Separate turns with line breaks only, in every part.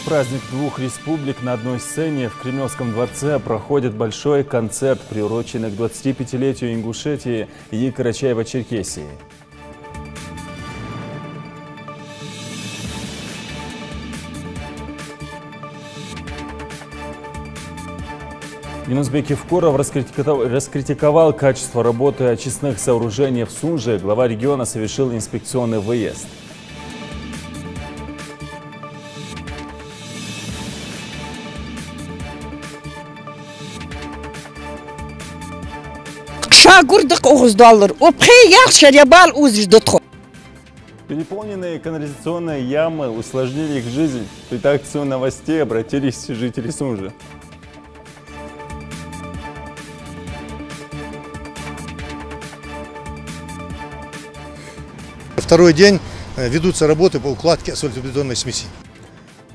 праздник двух республик на одной сцене в Кремлевском дворце проходит большой концерт, приуроченный к 25-летию Ингушетии и Карачаево-Черкесии. Юнусбек Евкуров раскритиковал качество работы очистных сооружений в Сунже. Глава региона совершил инспекционный выезд. Переполненные канализационные ямы усложнили их жизнь. В редакцию новостей обратились жители Сунжи.
Второй день ведутся работы по укладке асфальтобетонной смеси.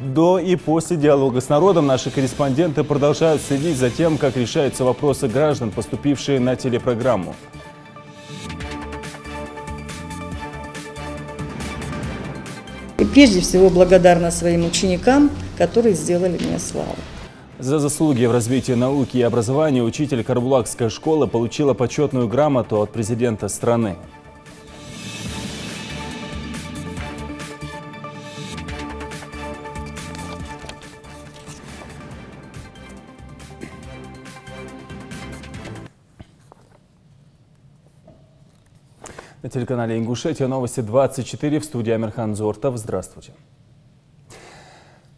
До и после диалога с народом наши корреспонденты продолжают следить за тем, как решаются вопросы граждан, поступившие на телепрограмму.
И прежде всего благодарна своим ученикам, которые сделали мне славу.
За заслуги в развитии науки и образования учитель Карбулакской школы получила почетную грамоту от президента страны. На телеканале Ингушетия новости 24, в студии Амирхан Зортов. Здравствуйте.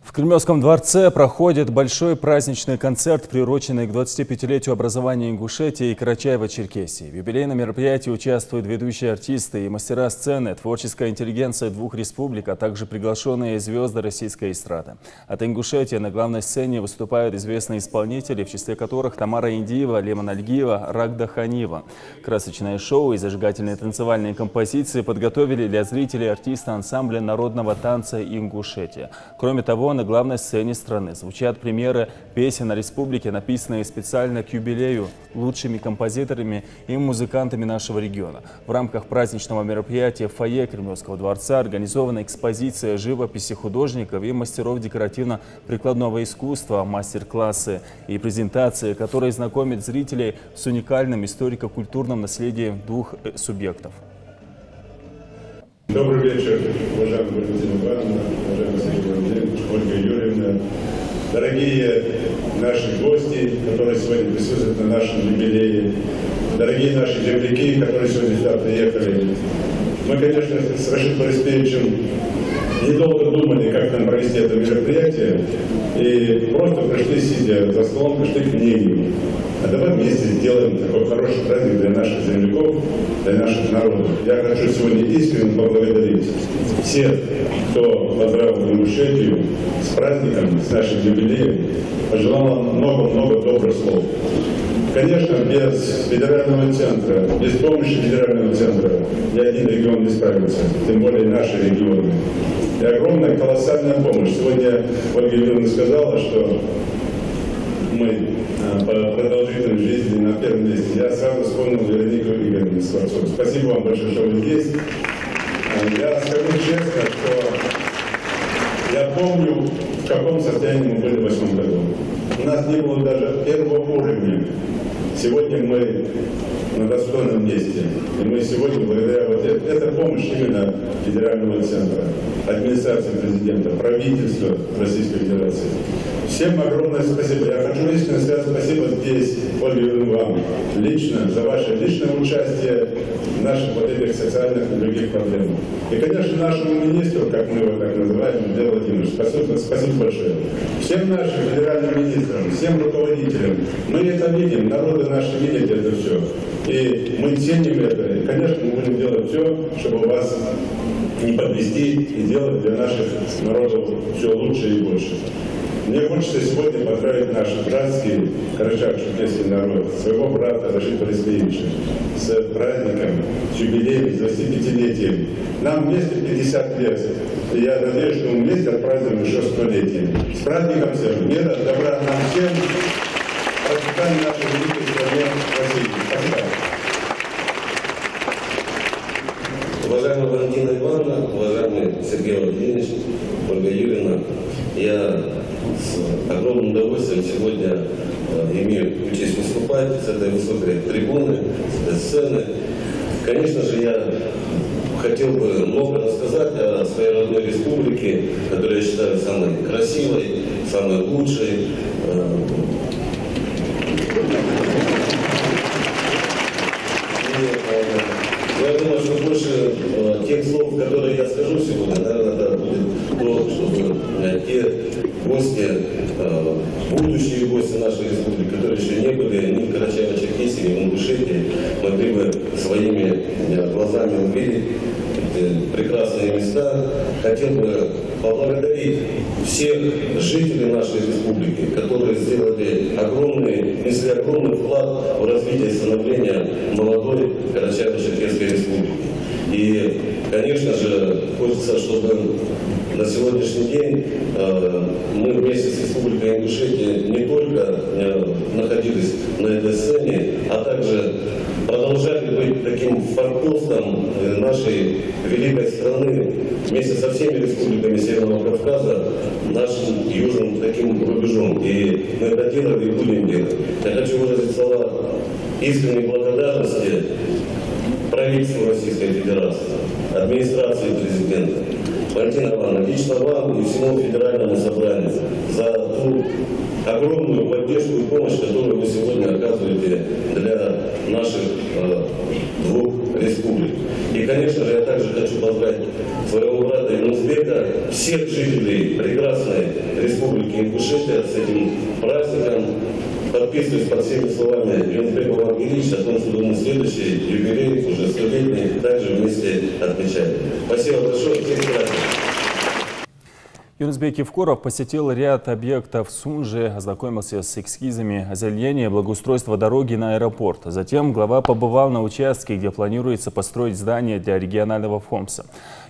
В Кремлевском дворце проходит большой праздничный концерт, приуроченный к 25-летию образования Ингушетии и Карачаево-Черкесии. В юбилейном мероприятии участвуют ведущие артисты и мастера сцены, творческая интеллигенция двух республик, а также приглашенные звезды российской эстрады. От Ингушетии на главной сцене выступают известные исполнители, в числе которых Тамара Индиева, Лемон Альгиева, Рагда Ханива. Красочное шоу и зажигательные танцевальные композиции подготовили для зрителей артисты ансамбля народного танца Ингушетия. Кроме того, на главной сцене страны звучат премьеры песен о республике, написанные специально к юбилею лучшими композиторами и музыкантами нашего региона. В рамках праздничного мероприятия в фойе Кремлевского дворца организована экспозиция живописи художников и мастеров декоративно-прикладного искусства, мастер-классы и презентации, которые знакомят зрителей с уникальным историко-культурным наследием двух субъектов.
Добрый вечер, уважаемая Валентина Ивановна, уважаемая Сергей Владимирович, Ольга Юрьевна, дорогие наши гости, которые сегодня присутствуют на нашем юбилее, дорогие наши земляки, которые сегодня сюда приехали. Мы, конечно, с Рашидом Борисовичем недолго думали, как нам провести это мероприятие, и просто пришли, сидя за столом, пришли к мнению. А давай вместе сделаем такой хороший праздник для наших земляков, для наших народов. Я хочу сегодня искренне поблагодарить всех, кто поздравил Ингушетию с праздником, с нашим юбилеем, пожелал много-много добрых слов. Конечно, без федерального центра, без помощи федерального центра ни один регион не справится, тем более наши регионы. И огромная, колоссальная помощь. Сегодня Ольга Юрьевна сказала, что мы по продолжительной жизни на первом месте. Я сразу вспомнил Веронику Игоревну Скворцову. Спасибо вам большое, что вы здесь. Я скажу честно, что я помню, в каком состоянии мы были в 2008 году. У нас не было даже первого уровня. Сегодня мы на достойном месте. И мы сегодня, благодаря вот этой помощи именно федерального центра, администрации президента, правительства Российской Федерации. Всем огромное спасибо. Я хочу лично сказать спасибо здесь, Ольге Юрьевне, вам лично, за ваше личное участие в наших вот этих социальных и других проблемах. И, конечно, нашему министру, как мы его так называем, Андрей Владимирович, спасибо большое. Всем нашим федеральным министрам, всем руководителям. Мы это видим, народы наши видят это все. И мы ценим это. И, конечно, мы будем делать все, чтобы вас не подвести и делать для наших народов все лучше и больше. Мне хочется сегодня поздравить наш братский карачаево-черкесский народ, своего брата Рашида Борисовича, с праздником, с юбилеем, с 25-летием. Нам вместе 50 лет. И я надеюсь, что мы вместе отпразднуем еще 100-летие. С праздником всем мира, добра нам всем, процветания нашей великой стране России. Спасибо.
Уважаемая Валентина Ивановна, уважаемый Сергей Владимирович, Ольга Юрьевна, Я с огромным удовольствием сегодня имею честь выступать с этой высокой трибуны, с этой сцены. Конечно же, я хотел бы много рассказать о своей родной республике, которую я считаю самой красивой, самой лучшей. Я думаю, что больше тех слов, которые я скажу сегодня, наверное, это будет то, чтобы те гости, будущие гости нашей республики, которые еще не были ни в Карачаево-Черкесии, ни в Ингушетии, могли бы своими глазами увидеть прекрасные места. Хотел бы поблагодарить всех жителей нашей республики, которые внесли огромный вклад в развитие и становление молодой Карачаево-Черкесской республики. И, конечно же, хочется, чтобы на сегодняшний день мы вместе с Республикой Ингушетия не только находились на этой сцене, а также продолжали быть таким форпостом нашей великой страны вместе со всеми республиками Северного Кавказа, нашим южным таким рубежом. И мы это делали и будем делать. Я хочу выразить слова искренней благодарности правительству Российской Федерации, администрации президента, Валентина Ивановна, лично вам и всему федеральному собранию за ту огромную поддержку и помощь, которую вы сегодня оказываете для наших двух республик. И, конечно же, я также хочу поздравить своего брата Юнусбека, всех жителей прекрасной республики Ингушетия с этим праздником. Подписываюсь под всеми словами Юнусбека Вангелича о том, что мы следующий юбилей, уже 100-летний, также вместе отмечаем. Спасибо большое. Всем здравствуйте.
Юнусбек Евкоров посетил ряд объектов в Сунже, ознакомился с эскизами озеленения и благоустройства дороги на аэропорт. Затем глава побывал на участке, где планируется построить здание для регионального ФОМСа.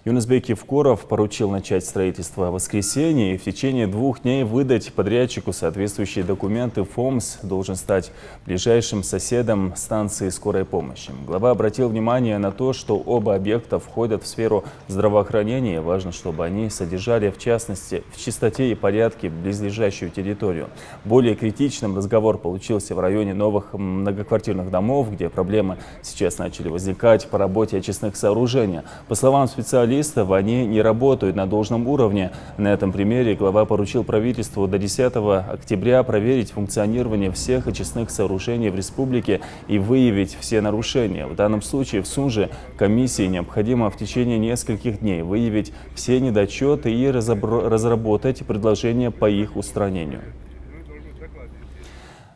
Юнусбек Евкоров поручил начать строительство в воскресенье и в течение 2 дней выдать подрядчику соответствующие документы. ФОМС должен стать ближайшим соседом станции скорой помощи. Глава обратил внимание на то, что оба объекта входят в сферу здравоохранения. Важно, чтобы они содержали, в частности, в чистоте и порядке близлежащую территорию. Более критичным разговор получился в районе новых многоквартирных домов, где проблемы сейчас начали возникать по работе очистных сооружений. По словам специалистов, они не работают на должном уровне. На этом примере глава поручил правительству до 10 октября проверить функционирование всех очистных сооружений в республике и выявить все нарушения. В данном случае в Сунже комиссии необходимо в течение нескольких дней выявить все недочеты и разработать предложения по их устранению.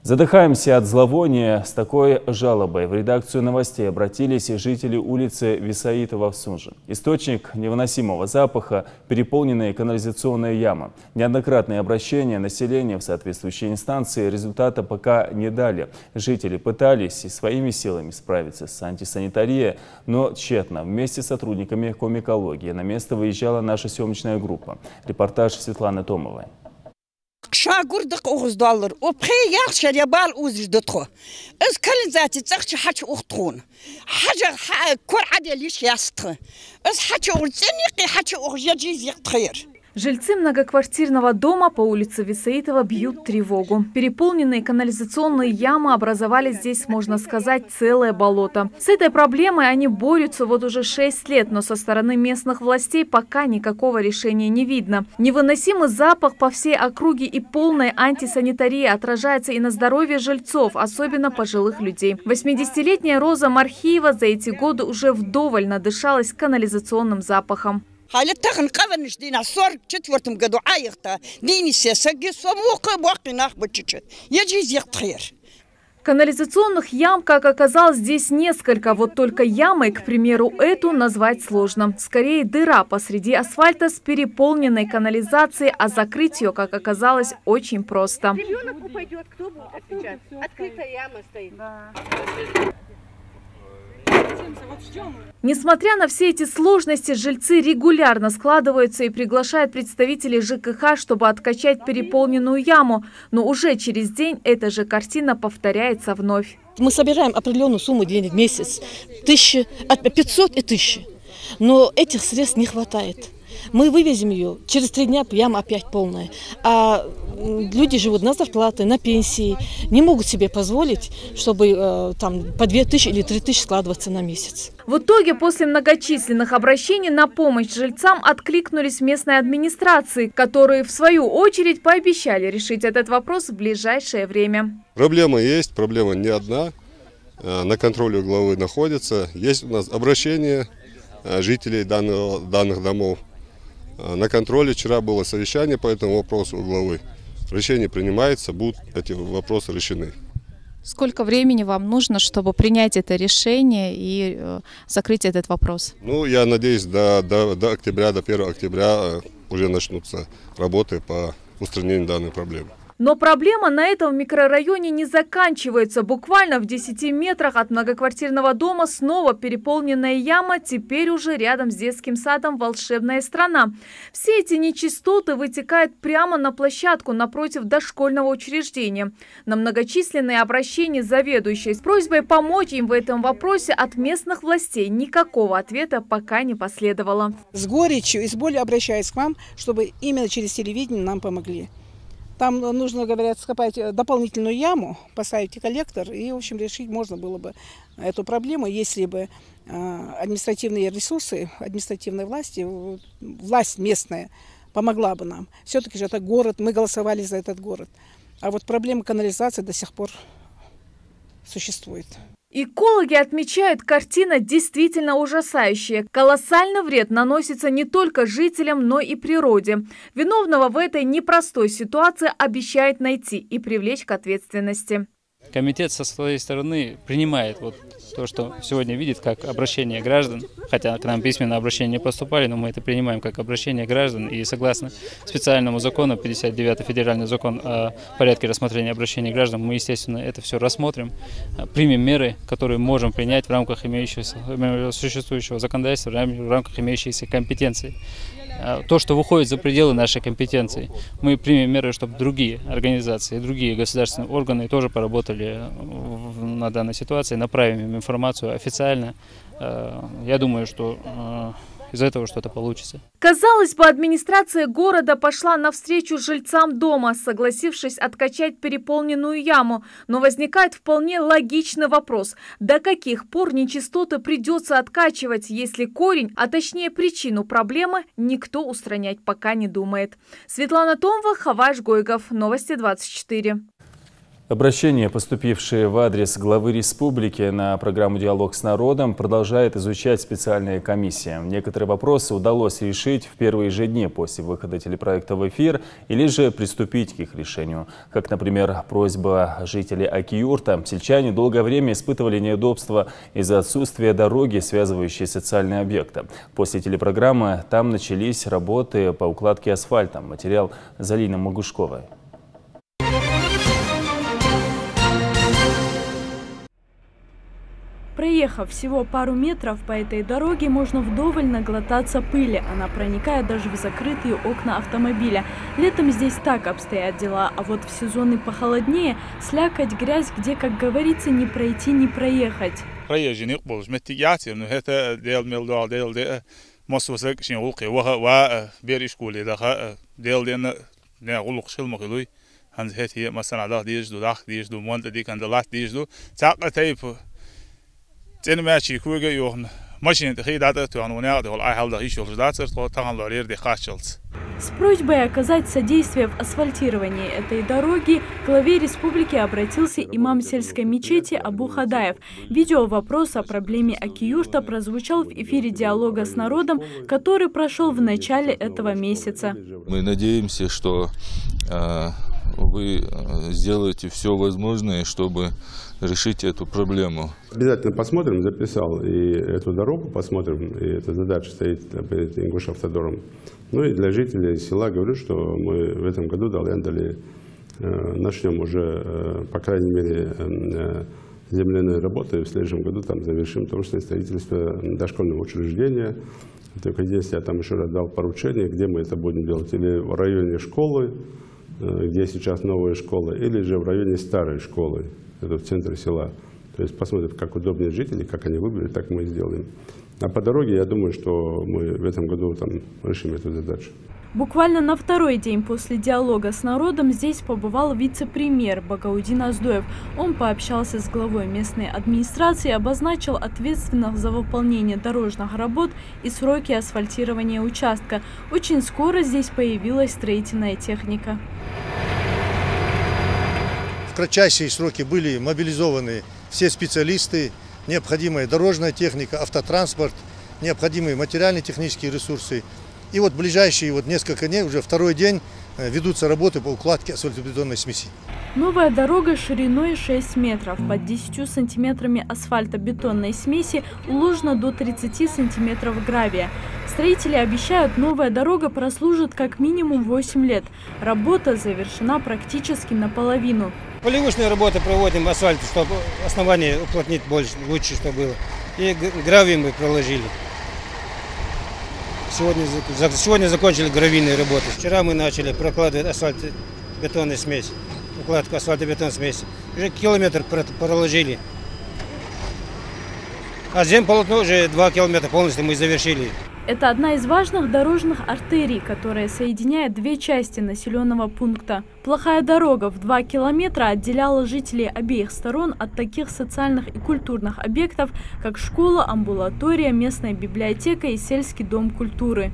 Задыхаемся от зловония. С такой жалобой в редакцию новостей обратились жители улицы Висаитова в Сунже. Источник невыносимого запаха – переполненные канализационные ямы. Неоднократные обращения населения в соответствующие инстанции результата пока не дали. Жители пытались и своими силами справиться с антисанитарией, но тщетно. Вместе с сотрудниками комэкологии на место выезжала наша съемочная группа. Репортаж Светланы Томовой.
شاگردق اوز دلار و بخی یخ شریع بال اوزش دتخو از کل ذاتی تخش حج اختون حج کور عدلیش یاست از حج اولزنیقی حج اولجیز یختخیر.
Жильцы многоквартирного дома по улице Висаитова бьют тревогу. Переполненные канализационные ямы образовали здесь, можно сказать, целое болото. С этой проблемой они борются вот уже 6 лет, но со стороны местных властей пока никакого решения не видно. Невыносимый запах по всей округе и полная антисанитария отражается и на здоровье жильцов, особенно пожилых людей. 80-летняя Роза Мархиева за эти годы уже вдоволь надышалась канализационным запахом.
حالتها نقبلش دينا صار четвертом году عايقتا ديني سياسة سموق باقي ناخبتش يجي يختخير.
Канализационных ям, как оказалось, здесь несколько. Вот только ямой, к примеру, эту назвать сложно. Скорее, дыра посреди асфальта с переполненной канализацией, а закрыть ее, как оказалось, очень просто.
Ребенок упадет, кто будет отвечать? Открытая яма стоит.
Несмотря на все эти сложности, жильцы регулярно складываются и приглашают представителей ЖКХ, чтобы откачать переполненную яму. Но уже через день эта же картина повторяется вновь.
Мы собираем определенную сумму денег в месяц, 500 и 1000. Но этих средств не хватает. Мы вывезем ее, через 3 дня яма опять полная. А люди живут на зарплаты, на пенсии, не могут себе позволить, чтобы там по 2000 или 3000 складываться на месяц.
В итоге, после многочисленных обращений на помощь жильцам откликнулись местной администрации, которые, в свою очередь, пообещали решить этот вопрос в ближайшее время.
Проблема есть, проблема не одна. На контроле у главы находится. Есть у нас обращение жителей данных домов. На контроле вчера было совещание по этому вопросу у главы. Решение принимается, будут эти вопросы решены.
Сколько времени вам нужно, чтобы принять это решение и закрыть этот вопрос?
Ну, я надеюсь, до октября, до 1 октября уже начнутся работы по устранению данной проблемы.
Но проблема на этом микрорайоне не заканчивается. Буквально в 10 метрах от многоквартирного дома снова переполненная яма, теперь уже рядом с детским садом «Волшебная страна». Все эти нечистоты вытекают прямо на площадку напротив дошкольного учреждения. На многочисленные обращения заведующей с просьбой помочь им в этом вопросе от местных властей никакого ответа пока не последовало.
С горечью и с болью обращаюсь к вам, чтобы именно через телевидение нам помогли. Там нужно, говорят, скопать дополнительную яму, поставить коллектор, и, в общем, решить можно было бы эту проблему, если бы административные ресурсы, административной власти, власть местная помогла бы нам. Все-таки же это город, мы голосовали за этот город. А вот проблема канализации до сих пор существует.
Экологи отмечают, картина действительно ужасающая. Колоссальный вред наносится не только жителям, но и природе. Виновного в этой непростой ситуации обещают найти и привлечь к ответственности.
Комитет со своей стороны принимает вот то, что сегодня видит как обращение граждан, хотя к нам письменно обращения не поступали, но мы это принимаем как обращение граждан, и согласно специальному закону, 59-й федеральный закон о порядке рассмотрения обращений граждан, мы, естественно, это все рассмотрим, примем меры, которые можем принять в рамках существующего законодательства, в рамках имеющейся компетенции. То, что выходит за пределы нашей компетенции, мы примем меры, чтобы другие организации, другие государственные органы тоже поработали на данной ситуации, направим им информацию официально. Я думаю, что из этого что-то получится.
Казалось бы, администрация города пошла навстречу жильцам дома, согласившись откачать переполненную яму. Но возникает вполне логичный вопрос. До каких пор нечистоты придется откачивать, если корень, а точнее причину проблемы, никто устранять пока не думает? Светлана Томова, Хаваш Гойгов. Новости 24.
Обращения, поступившие в адрес главы республики на программу «Диалог с народом», продолжает изучать специальная комиссия. Некоторые вопросы удалось решить в первые же дни после выхода телепроекта в эфир или же приступить к их решению. Как, например, просьба жителей Аки-юрта. Сельчане долгое время испытывали неудобства из-за отсутствия дороги, связывающей социальные объекты. После телепрограммы там начались работы по укладке асфальта. Материал Залины Могушковой.
Проехав всего пару метров по этой дороге, можно вдоволь наглотаться пыли. Она проникает даже в закрытые окна автомобиля. Летом здесь так обстоят дела, а вот в сезоны похолоднее слякоть, грязь, где, как говорится, не пройти, не проехать. С просьбой оказать содействие в асфальтировании этой дороги к главе республики обратился имам сельской мечети Абу Хадаев. Видеовопрос о проблеме Аки-юрта прозвучал в эфире «Диалога с народом», который прошел в начале этого месяца.
Мы надеемся, что вы сделаете все возможное, чтобы решить эту проблему.
Обязательно посмотрим, записал и эту дорогу посмотрим, и эта задача стоит перед Ингушавтодором. Ну и для жителей села говорю, что мы в этом году начнем уже, по крайней мере, земляные работы, в следующем году там завершим то, что строительство дошкольного учреждения. Только единственное, я там еще раз дал поручение, где мы это будем делать, или в районе школы, где сейчас новая школа, или же в районе старой школы, это в центре села. То есть посмотрим, как удобнее жители, как они выбрали, так мы и сделаем. А по дороге, я думаю, что мы в этом году там решим эту задачу.
Буквально на второй день после диалога с народом здесь побывал вице-премьер Багаудин Аздоев. Он пообщался с главой местной администрации и обозначил ответственных за выполнение дорожных работ и сроки асфальтирования участка. Очень скоро здесь появилась строительная техника.
В кратчайшие сроки были мобилизованы все специалисты, необходимая дорожная техника, автотранспорт, необходимые материально-технические ресурсы. И вот в ближайшие несколько дней, уже второй день, ведутся работы по укладке асфальтобетонной смеси.
Новая дорога шириной 6 метров. Под 10 сантиметрами асфальтобетонной смеси уложено до 30 сантиметров гравия. Строители обещают, новая дорога прослужит как минимум 8 лет. Работа завершена практически наполовину.
Поливочные работы проводим, асфальт, чтобы основание уплотнить больше, лучше, что было. И гравий мы проложили. Сегодня закончили гравийные работы. Вчера мы начали прокладывать асфальтобетонную смесь. Укладку асфальтобетонной смеси. Уже километр проложили. А земполотно уже 2 километра полностью мы завершили.
Это одна из важных дорожных артерий, которая соединяет две части населенного пункта. Плохая дорога в 2 километра отделяла жителей обеих сторон от таких социальных и культурных объектов, как школа, амбулатория, местная библиотека и сельский дом культуры.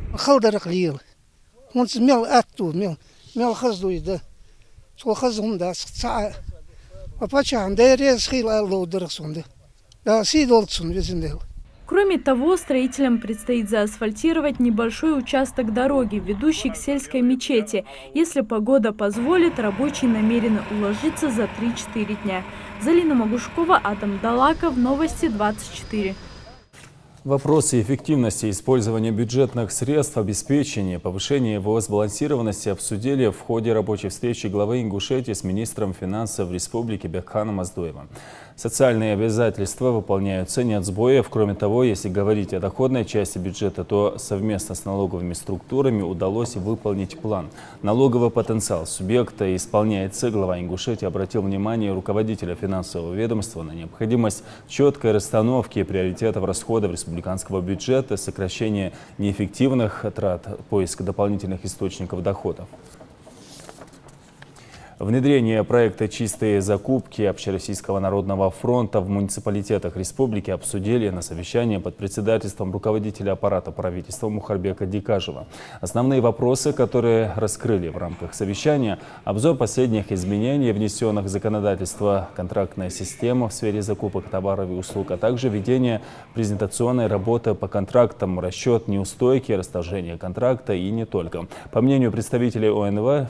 Кроме того, строителям предстоит заасфальтировать небольшой участок дороги, ведущий к сельской мечети. Если погода позволит, рабочие намерены уложиться за 3-4 дня. Залина Магушкова, Адам Далаков, Новости 24.
Вопросы эффективности использования бюджетных средств, обеспечения, повышения его сбалансированности обсудили в ходе рабочей встречи главы Ингушетии с министром финансов республики Бекханом Аздоевым. Социальные обязательства выполняются не от сбоев. Кроме того, если говорить о доходной части бюджета, то совместно с налоговыми структурами удалось выполнить план. Налоговый потенциал субъекта исполняется. Глава Ингушетии обратил внимание руководителя финансового ведомства на необходимость четкой расстановки приоритетов расходов республиканского бюджета, сокращения неэффективных трат, поиск дополнительных источников доходов. Внедрение проекта «Чистые закупки» Общероссийского народного фронта в муниципалитетах республики обсудили на совещании под председательством руководителя аппарата правительства Мухарбека Дикажева. Основные вопросы, которые раскрыли в рамках совещания: обзор последних изменений, внесенных в законодательство, контрактная система в сфере закупок товаров и услуг, а также ведение презентационной работы по контрактам, расчет неустойки, расторжение контракта и не только. По мнению представителей ОНВ,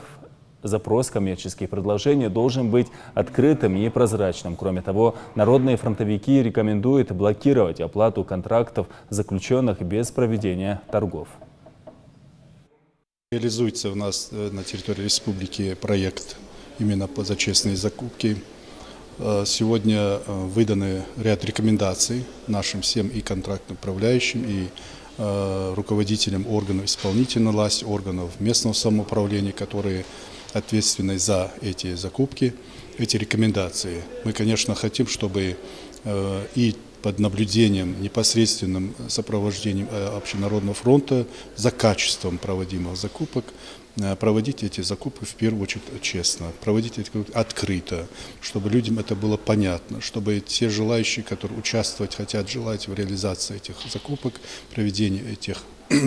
запрос коммерческих предложений должен быть открытым и прозрачным. Кроме того, народные фронтовики рекомендуют блокировать оплату контрактов, заключенных без проведения торгов.
Реализуется у нас на территории республики проект именно за честные закупки. Сегодня выданы ряд рекомендаций нашим всем и контрактным управляющим, и руководителям органов исполнительной власти, органов местного самоуправления, которые ответственны за эти закупки, эти рекомендации. Мы, конечно, хотим, чтобы и под наблюдением, непосредственным сопровождением Общенародного фронта за качеством проводимых закупок, проводить эти закупки в первую очередь честно, проводить эти закупки открыто, чтобы людям это было понятно, чтобы те желающие, которые участвовать хотят, желать в реализации этих закупок, проведении этих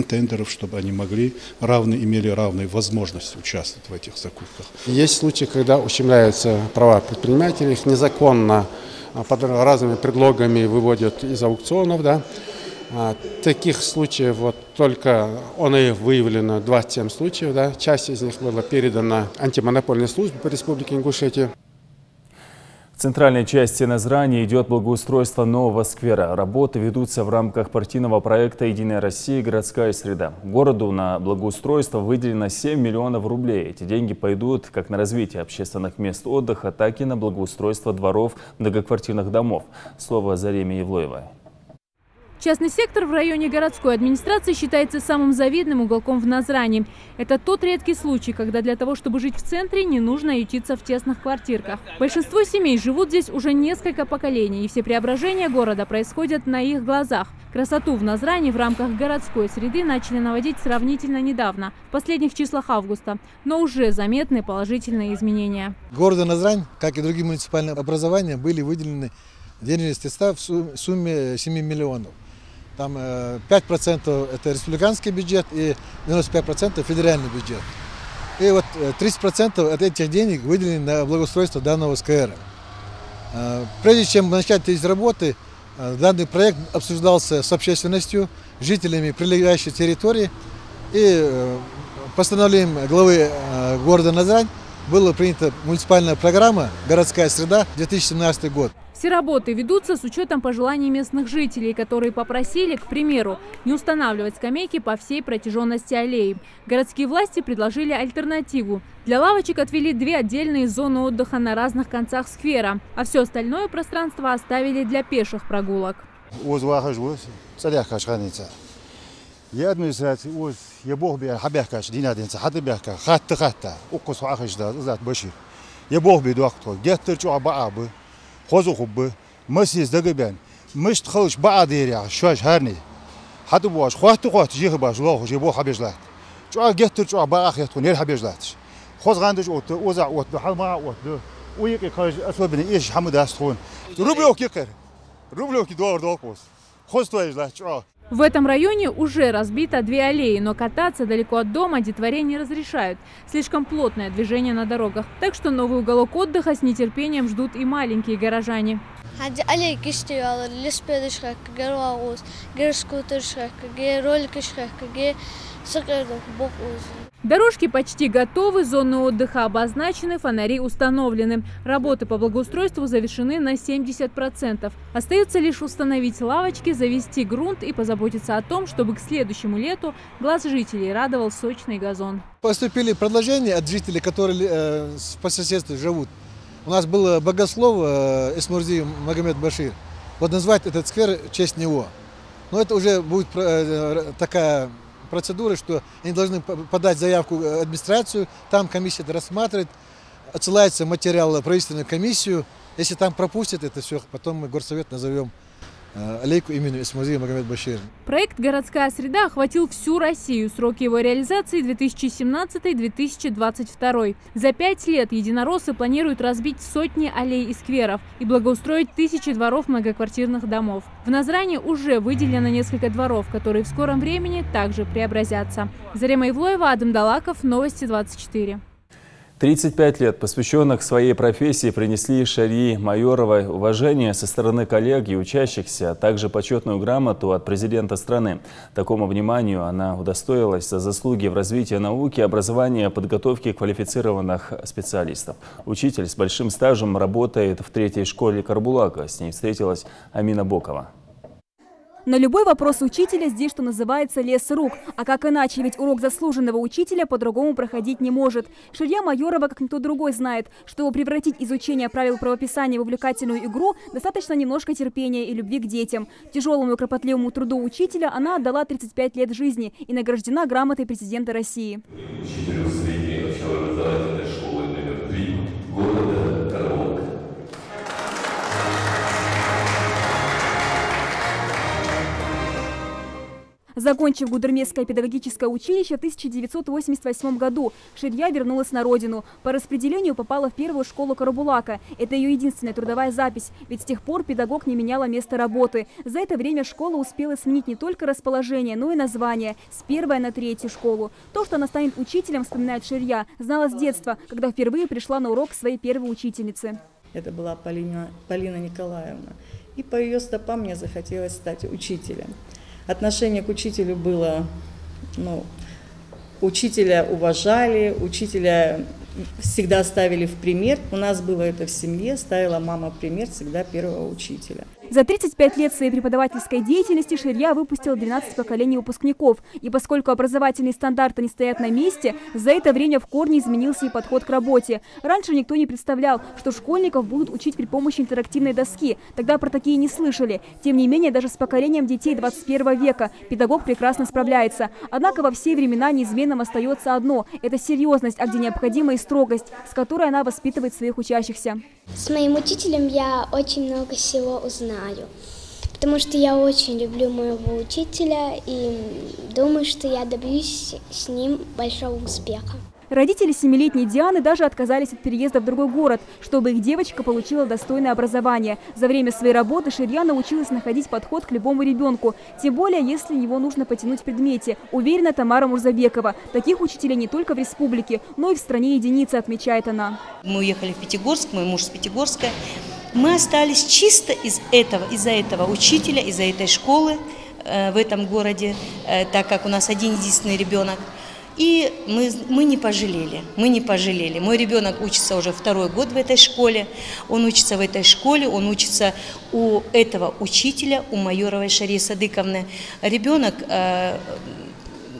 тендеров, чтобы они имели равные возможности участвовать в этих закупках.
Есть случаи, когда ущемляются права предпринимателей, их незаконно под разными предлогами выводят из аукционов. Да. Таких случаев только выявлено 27 случаев. Да. Часть из них была передана антимонопольной службе по республике Ингушетия.
В центральной части Назрани идет благоустройство нового сквера. Работы ведутся в рамках партийного проекта «Единая Россия. Городская среда». Городу на благоустройство выделено 7 миллионов рублей. Эти деньги пойдут как на развитие общественных мест отдыха, так и на благоустройство дворов многоквартирных домов. Слово Зареме Евлоевой.
Частный сектор в районе городской администрации считается самым завидным уголком в Назрани. Это тот редкий случай, когда для того, чтобы жить в центре, не нужно ютиться в тесных квартирках. Большинство семей живут здесь уже несколько поколений, и все преображения города происходят на их глазах. Красоту в Назрани в рамках городской среды начали наводить сравнительно недавно, в последних числах августа, но уже заметны положительные изменения.
Городу Назрань, как и другие муниципальные образования, были выделены денежные средства в сумме 7 миллионов. Там 5% это республиканский бюджет и 95% федеральный бюджет. И вот 30% от этих денег выделены на благоустройство данного СКР. Прежде чем начать эти работы, данный проект обсуждался с общественностью, жителями прилегающей территории. И постановлением главы города Назрань была принята муниципальная программа «Городская среда» 2017 год.
Все работы ведутся с учетом пожеланий местных жителей, которые попросили, к примеру, не устанавливать скамейки по всей протяженности аллеи. Городские власти предложили альтернативу. Для лавочек отвели 2 отдельные зоны отдыха на разных концах сквера, а все остальное пространство оставили для пеших прогулок.
خوزو خوب مسیز دقیقاً مشت خلش بعدی شوش هرنی حتی باش خواهد جیه باش الله جیبو حبیجلات جو گهتر جو باخیت کنیر حبیجلاتش خوز غندش اوت اوزع اوت حال ما اوت ويك كاج اسوء بني ايش حمد استخون روبلو كيكر روبلو كي دور دوكوس خوز تويجلات جو.
В этом районе уже разбито 2 аллеи, но кататься далеко от дома детворе не разрешают. Слишком плотное движение на дорогах. Так что новый уголок отдыха с нетерпением ждут и маленькие горожане. Дорожки почти готовы, зоны отдыха обозначены, фонари установлены. Работы по благоустройству завершены на 70%. Остается лишь установить лавочки, завести грунт и позаботиться о том, чтобы к следующему лету глаз жителей радовал сочный газон.
Поступили предложения от жителей, которые по соседству живут. У нас был богослов Эсмурзи Магомед Башир. Вот назвать этот сквер в честь него. Но это уже будет такая процедуры, что они должны подать заявку в администрацию, там комиссия это рассматривает, отсылается материал в правительственную комиссию. Если там пропустят это все, потом мы горсовет назовем аллейку имени Эсмурзи Магомед Башир.
Проект «Городская среда» охватил всю Россию. Сроки его реализации 2017-2022. За 5 лет единороссы планируют разбить сотни аллей и скверов и благоустроить тысячи дворов многоквартирных домов. В Назрани уже выделено несколько дворов, которые в скором времени также преобразятся. Зарема Ивлоева, Адам Далаков, Новости 24.
35 лет, посвященных своей профессии, принесли Шарии Майоровой уважение со стороны коллег и учащихся, а также почетную грамоту от президента страны. Такому вниманию она удостоилась за заслуги в развитии науки, образования, подготовки квалифицированных специалистов. Учитель с большим стажем работает в 3-й школе Карбулака. С ней встретилась Амина Бокова.
На любой вопрос учителя здесь, что называется, лес рук. А как иначе, ведь урок заслуженного учителя по-другому проходить не может. Шария Майорова, как никто другой, знает, чтобы превратить изучение правил правописания в увлекательную игру, достаточно немножко терпения и любви к детям. Тяжелому и кропотливому труду учителя она отдала 35 лет жизни и награждена грамотой президента России.
Учителю средней общеобразовательной школы номер 3 города Карбулака.
Закончив Гудермесское педагогическое училище в 1988 году, Шария вернулась на родину. По распределению попала в 1-ю школу Карбулака. Это ее единственная трудовая запись, ведь с тех пор педагог не меняла место работы. За это время школа успела сменить не только расположение, но и название с 1-й на 3-ю школу. То, что она станет учителем, вспоминает Шария, знала с детства, когда впервые пришла на урок к своей первой учительнице.
Это была Полина Николаевна. И по ее стопам мне захотелось стать учителем. Отношение к учителю было, учителя уважали, учителя всегда ставили в пример. У нас было это в семье, ставила мама в пример всегда первого учителя.
За 35 лет своей преподавательской деятельности Ширья выпустила 12 поколений выпускников. И поскольку образовательные стандарты не стоят на месте, за это время в корне изменился и подход к работе. Раньше никто не представлял, что школьников будут учить при помощи интерактивной доски. Тогда про такие не слышали. Тем не менее, даже с поколением детей 21 века педагог прекрасно справляется. Однако во все времена неизменным остается одно – это серьезность, а где необходима и строгость, с которой она воспитывает своих учащихся.
С моим учителем я очень много всего узнаю, потому что я очень люблю моего учителя и думаю, что я добьюсь с ним большого успеха.
Родители 7-летней Дианы даже отказались от переезда в другой город, чтобы их девочка получила достойное образование. За время своей работы Ширья научилась находить подход к любому ребенку, тем более, если его нужно потянуть в предмете. Уверена Тамара Мурзабекова. Таких учителей не только в республике, но и в стране единицы, отмечает она.
Мы уехали в Пятигорск, мой муж с Пятигорска. Мы остались чисто из-за этого учителя, из-за этой школы в этом городе, так как у нас один-единственный ребенок. И мы не пожалели, Мой ребенок учится уже 2-й год в этой школе. Он учится в этой школе, он учится у этого учителя, у Майоровой Шарии Садыковны. Ребенок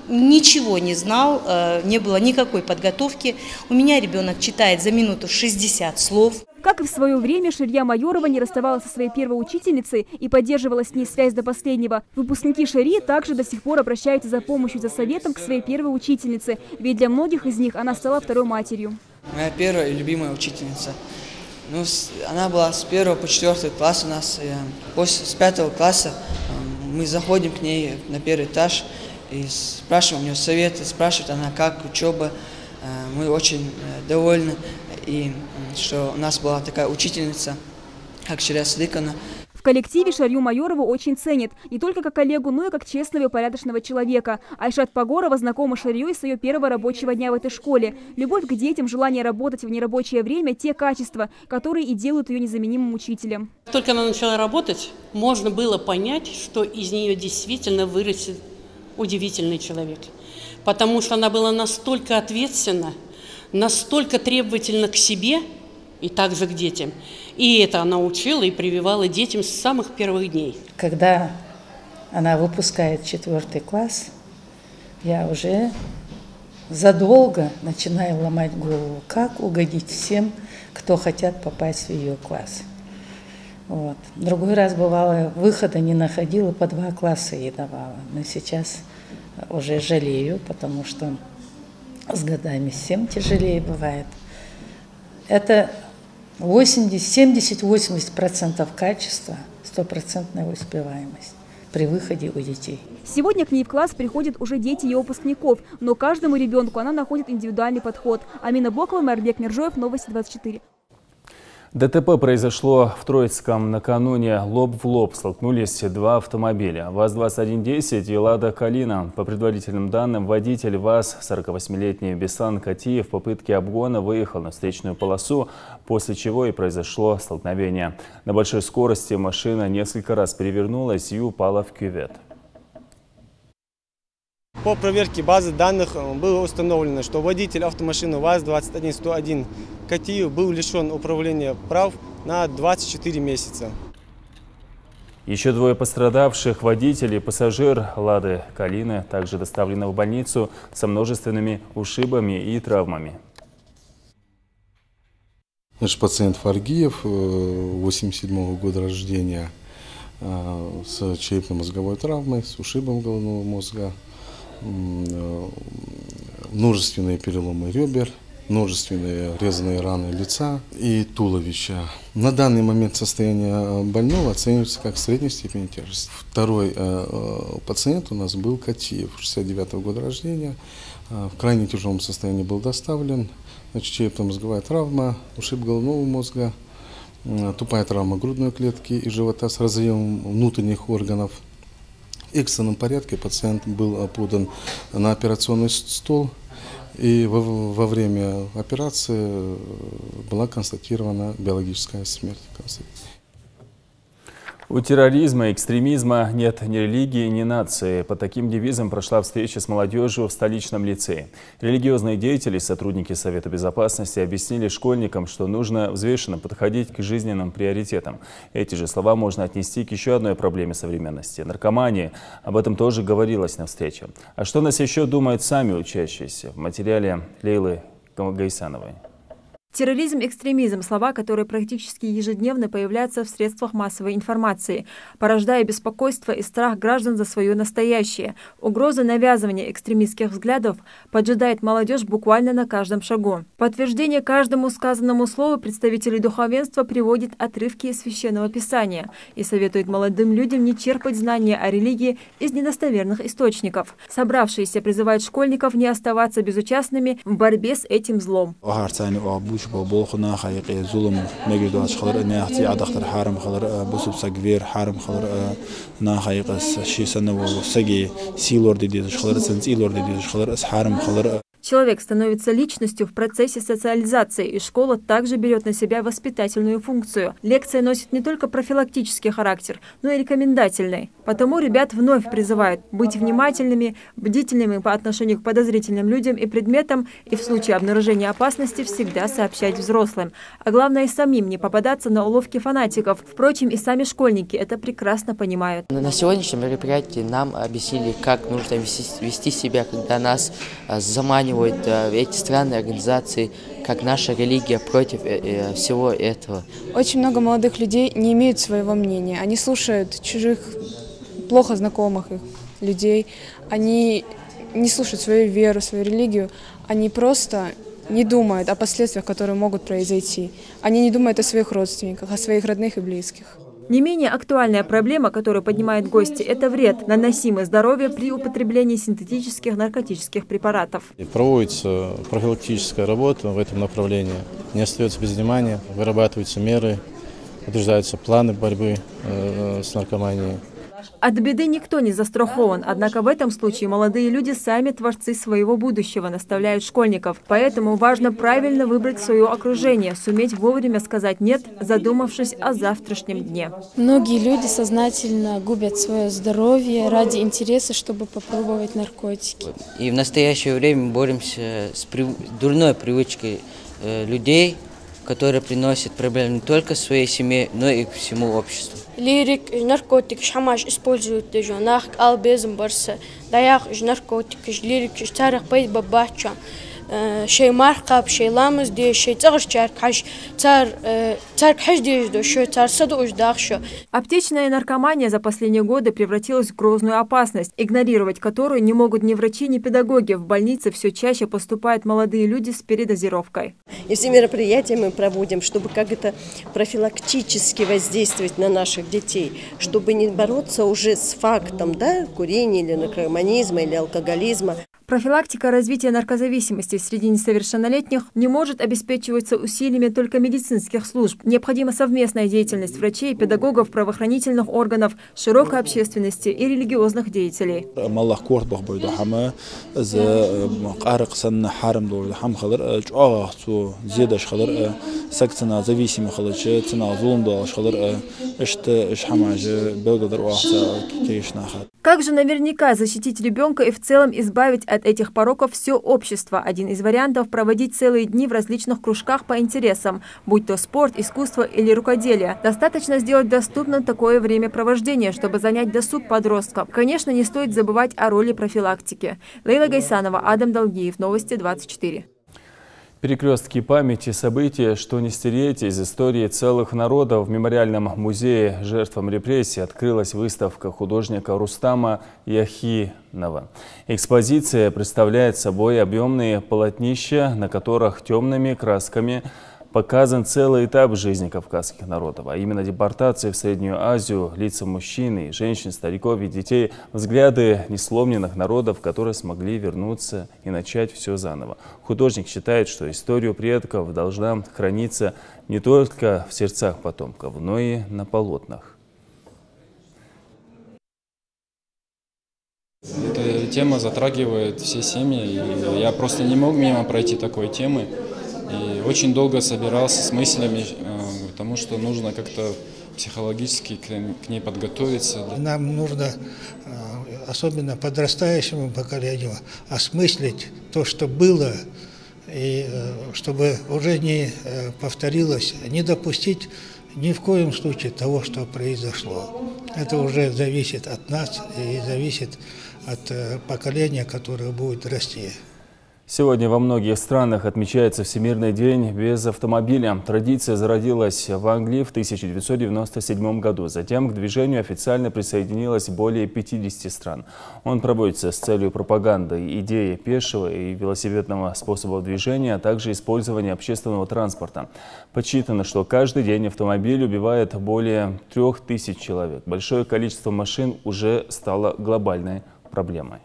ничего не знал, не было никакой подготовки. У меня ребенок читает за минуту 60 слов.
Как и в свое время, Ширья Майорова не расставалась со своей первой учительницей и поддерживала с ней связь до последнего. Выпускники Ширьи также до сих пор обращаются за помощью, за советом к своей первой учительнице, ведь для многих из них она стала второй матерью.
Моя первая и любимая учительница. Она была с 1 по 4 класс у нас. С 5 класса мы заходим к ней на 1-й этаж и спрашиваем у нее советы, спрашивает она, как учеба. Мы очень довольны, и что у нас была такая учительница, как Ширья Садыковна.
В коллективе Шарью Майорову очень ценят не только как коллегу, но и как честного и порядочного человека. Айшат Погорова знакома с Ширьей с ее первого рабочего дня в этой школе. Любовь к детям, желание работать в нерабочее время – те качества, которые и делают ее незаменимым учителем.
Только она начала работать, можно было понять, что из нее действительно вырастет удивительный человек. Потому что она была настолько ответственна, настолько требовательна к себе и также к детям. И это она учила и прививала детям с самых первых дней.
Когда она выпускает 4 класс, я уже задолго начинаю ломать голову, как угодить всем, кто хотят попасть в ее класс. Вот. Другой раз бывало, выхода не находила, по 2 класса ей давала. Но сейчас уже жалею, потому что с годами всем тяжелее бывает. Это 70-80% качества, 100% успеваемость при выходе у детей.
Сегодня к ней в класс приходят уже дети ее выпускников, но каждому ребенку она находит индивидуальный подход. Амина Бокова, Марбек Миржоев, Новости 24.
ДТП произошло в Троицком накануне. Лоб в лоб столкнулись 2 автомобиля. ВАЗ-2110 и Лада Калина. По предварительным данным, водитель ВАЗ, 48-летний Бесан Катиев, в попытке обгона выехал на встречную полосу, после чего и произошло столкновение. На большой скорости машина несколько раз перевернулась и упала в кювет.
По проверке базы данных было установлено, что водитель автомашины ВАЗ-21101 Катиев был лишен управления прав на 24 месяца.
Еще 2 пострадавших, водитель и пассажир Лады Калины, также доставлены в больницу со множественными ушибами и травмами.
Наш пациент Фаргиев, 87-го года рождения, с черепно-мозговой травмой, с ушибом головного мозга, множественные переломы ребер, множественные резаные раны лица и туловища. На данный момент состояние больного оценивается как средней степени тяжести. Второй пациент у нас был Катиев, 69-го года рождения. В крайне тяжелом состоянии был доставлен. Черепно-мозговая травма, ушиб головного мозга, тупая травма грудной клетки и живота с разрывом внутренних органов. В экстренном порядке пациент был подан на операционный стол, и во время операции была констатирована биологическая смерть.
У терроризма и экстремизма нет ни религии, ни нации. Под таким девизом прошла встреча с молодежью в столичном лицее. Религиозные деятели и сотрудники Совета Безопасности объяснили школьникам, что нужно взвешенно подходить к жизненным приоритетам. Эти же слова можно отнести к еще одной проблеме современности – наркомании. Об этом тоже говорилось на встрече. А что нас еще думают сами учащиеся? В материале Лейлы Гайсановой.
Терроризм, экстремизм – слова, которые практически ежедневно появляются в средствах массовой информации, порождая беспокойство и страх граждан за свое настоящее. Угроза навязывания экстремистских взглядов поджидает молодежь буквально на каждом шагу. В подтверждение каждому сказанному слову представители духовенства приводят отрывки из Священного Писания и советуют молодым людям не черпать знания о религии из недостоверных источников. Собравшиеся призывают школьников не оставаться безучастными в борьбе с этим злом.
بولخنا خايق ظلم مجد واش خلر ناحتي عدختر حرم خلر بسوب سجفير حرم خلر نا خايق شيء سنة وسجي سيلور دي خلر سنسيلور دي خلر حرم خلر.
Человек становится личностью в процессе социализации, и школа также берет на себя воспитательную функцию. Лекция носит не только профилактический характер, но и рекомендательный. Потому ребят вновь призывают быть внимательными, бдительными по отношению к подозрительным людям и предметам, и в случае обнаружения опасности всегда сообщать взрослым. А главное, и самим не попадаться на уловки фанатиков. Впрочем, и сами школьники это прекрасно понимают.
На сегодняшнем мероприятии нам объяснили, как нужно вести себя, когда нас заманивают эти странные организации, как наша религия против всего этого.
Очень много молодых людей не имеют своего мнения. Они слушают чужих, плохо знакомых их людей. Они не слушают свою веру, свою религию. Они просто не думают о последствиях, которые могут произойти. Они не думают о своих родственниках, о своих родных и близких.
Не менее актуальная проблема, которую поднимают гости, это вред, наносимый здоровью при употреблении синтетических наркотических препаратов.
Проводится профилактическая работа в этом направлении. Не остается без внимания, вырабатываются меры, утверждаются планы борьбы с наркоманией.
От беды никто не застрахован, однако в этом случае молодые люди сами творцы своего будущего, наставляют школьников. Поэтому важно правильно выбрать свое окружение, суметь вовремя сказать «нет», задумавшись о завтрашнем дне.
Многие люди сознательно губят свое здоровье ради интереса, чтобы попробовать наркотики.
И в настоящее время мы боремся с дурной привычкой людей, которые приносят проблемы не только своей семье, но и всему обществу.
Лирик, наркотик, шамаш используют даже нах, албезм, барса, даях, наркотик, лирик, старых пейт бабача, шей маркаб, шей ламыз, де шей цагаш чаркаш, цар хаш дежду, шей цар саду уж дахшо.
Аптечная наркомания за последние годы превратилась в грозную опасность, игнорировать которую не могут ни врачи, ни педагоги. В больнице все чаще поступают молодые люди с передозировкой.
И все мероприятия мы проводим, чтобы как-то профилактически воздействовать на наших детей, чтобы не бороться уже с фактом, да, курения или наркоманизма или алкоголизма.
Профилактика развития наркозависимости среди несовершеннолетних не может обеспечиваться усилиями только медицинских служб. Необходима совместная деятельность врачей, педагогов, правоохранительных органов, широкой общественности и религиозных деятелей. Как же наверняка защитить ребенка и в целом избавить от этих пороков все общество? Один из вариантов – проводить целые дни в различных кружках по интересам, будь то спорт, искусство или рукоделие. Достаточно сделать доступным такое времяпровождение, чтобы занять досуг подросткам. Конечно, не стоит забывать о роли профилактики. Лейла Гайсанова, Адам Долгиев, Новости 24.
Перекрестки памяти, события, что не стереть из истории целых народов. В мемориальном музее жертвам репрессий открылась выставка художника Рустама Яхинова. Экспозиция представляет собой объемные полотнища, на которых темными красками показан целый этап жизни кавказских народов, а именно депортации в Среднюю Азию, лица мужчин и женщин, стариков и детей, взгляды несломленных народов, которые смогли вернуться и начать все заново. Художник считает, что историю предков должна храниться не только в сердцах потомков, но и на полотнах.
Эта тема затрагивает все семьи, и я просто не мог мимо пройти такой темы. И очень долго собирался с мыслями, потому что нужно как-то психологически к ней подготовиться.
Нам нужно, особенно подрастающему поколению, осмыслить то, что было, и чтобы уже не повторилось, не допустить ни в коем случае того, что произошло. Это уже зависит от нас и зависит от поколения, которое будет расти.
Сегодня во многих странах отмечается Всемирный день без автомобиля. Традиция зародилась в Англии в 1997 году. Затем к движению официально присоединилось более 50 стран. Он проводится с целью пропаганды идеи пешего и велосипедного способов движения, а также использования общественного транспорта. Подсчитано, что каждый день автомобиль убивает более 3000 человек. Большое количество машин уже стало глобальной проблемой.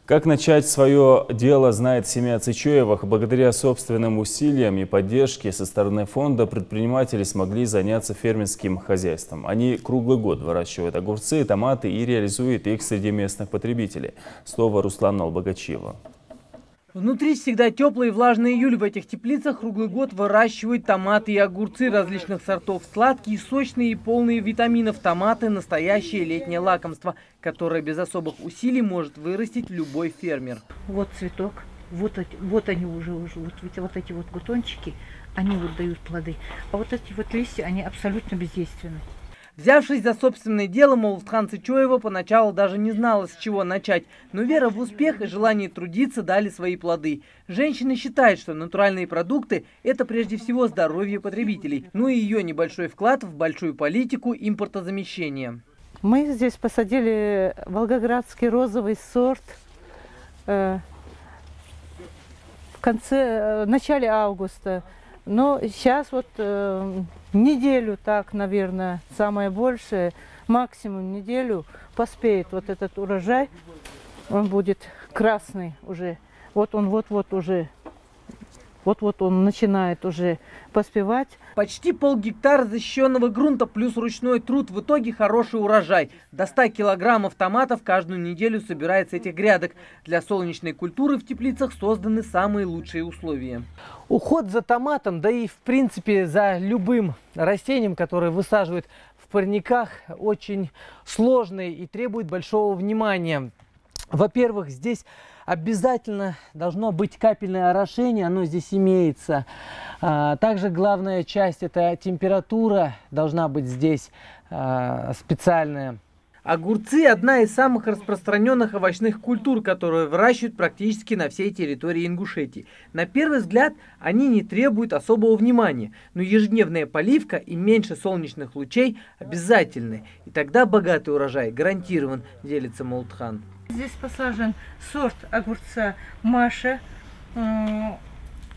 Как начать свое дело, знает семья Цычоевых. Благодаря собственным усилиям и поддержке со стороны фонда предприниматели смогли заняться фермерским хозяйством. Они круглый год выращивают огурцы, томаты и реализуют их среди местных потребителей. Слово Руслана Албогачева.
Внутри всегда теплый и влажный июль. В этих теплицах круглый год выращивают томаты и огурцы различных сортов. Сладкие, сочные и полные витаминов. Томаты – настоящее летнее лакомство, которое без особых усилий может вырастить любой фермер.
Вот цветок, вот они уже вот эти вот бутончики, они вот дают плоды. А вот эти вот листья, они абсолютно бездейственны.
Взявшись за собственное дело, Молотхан Цычоева поначалу даже не знала, с чего начать. Но вера в успех и желание трудиться дали свои плоды. Женщина считает, что натуральные продукты – это прежде всего здоровье потребителей. Ну и ее небольшой вклад в большую политику импортозамещения.
Мы здесь посадили волгоградский розовый сорт в начале августа. Но сейчас вот неделю так, наверное, самое большее, максимум неделю поспеет вот этот урожай. Он будет красный уже. Вот он уже. Вот он начинает уже поспевать.
Почти полгектара защищенного грунта плюс ручной труд. В итоге хороший урожай. До 100 килограммов томатов каждую неделю собирается с этих грядок. Для солнечной культуры в теплицах созданы самые лучшие условия. Уход за томатом, да и в принципе за любым растением, которое высаживают в парниках, очень сложный и требует большого внимания. Во-первых, здесь обязательно должно быть капельное орошение, оно здесь имеется. Также главная часть – это температура должна быть здесь специальная. Огурцы – одна из самых распространенных овощных культур, которые выращивают практически на всей территории Ингушетии. На первый взгляд они не требуют особого внимания, но ежедневная поливка и меньше солнечных лучей обязательны. И тогда богатый урожай гарантирован, делится Молотхан.
Здесь посажен сорт огурца Маша.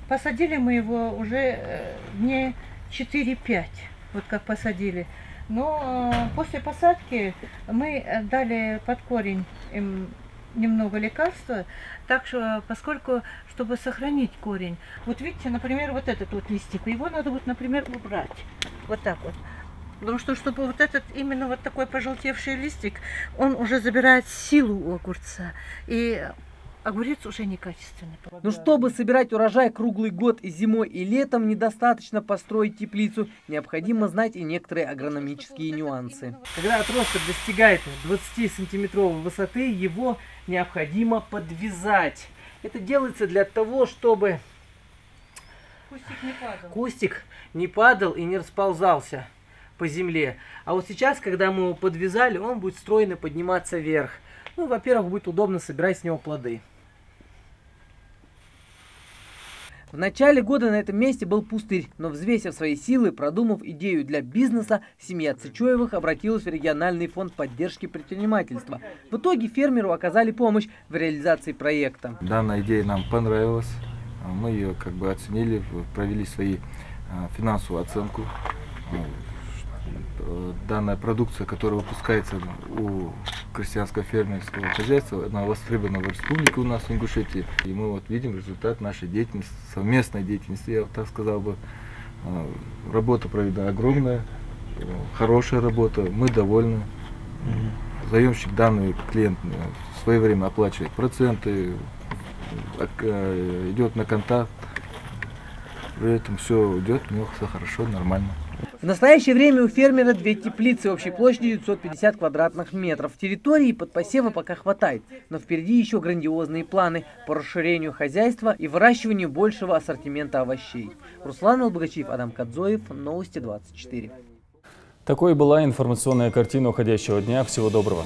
Посадили мы его уже дней 4-5, вот как посадили. Но после посадки мы дали под корень им немного лекарства, так что, поскольку, чтобы сохранить корень. Вот видите, например, вот этот вот листик, его надо вот, например, убрать. Вот так вот. Потому что, чтобы вот этот, именно вот такой пожелтевший листик, он уже забирает силу у огурца. И огурец уже некачественный.
Но чтобы собирать урожай круглый год и зимой, и летом, недостаточно построить теплицу. Необходимо знать и некоторые агрономические нюансы. Когда отросток достигает 20-сантиметровой высоты, его необходимо подвязать. Это делается для того, чтобы кустик не падал и не расползался по земле. А вот сейчас, когда мы его подвязали, он будет стройно подниматься вверх. Ну, во-первых, будет удобно собирать с него плоды. В начале года на этом месте был пустырь, но, взвесив свои силы, продумав идею для бизнеса, семья Цычоевых обратилась в региональный фонд поддержки предпринимательства. В итоге фермеру оказали помощь в реализации проекта.
Данная идея нам понравилась, мы ее оценили, провели свои финансовую оценку. Данная продукция, которая выпускается у крестьянского фермерского хозяйства, она востребована в республике у нас в Ингушетии. И мы вот видим результат нашей деятельности, совместной деятельности, я так сказал бы. Работа проведена огромная, хорошая работа, мы довольны. Заемщик, данный клиент, в свое время оплачивает проценты, идет на контакт. При этом все идет, у него все хорошо, нормально.
В настоящее время у фермера 2 теплицы общей площадью 950 квадратных метров. Территории под посевы пока хватает, но впереди еще грандиозные планы по расширению хозяйства и выращиванию большего ассортимента овощей. Руслан Албогачиев, Адам Кадзоев, Новости 24.
Такой была информационная картина уходящего дня. Всего доброго.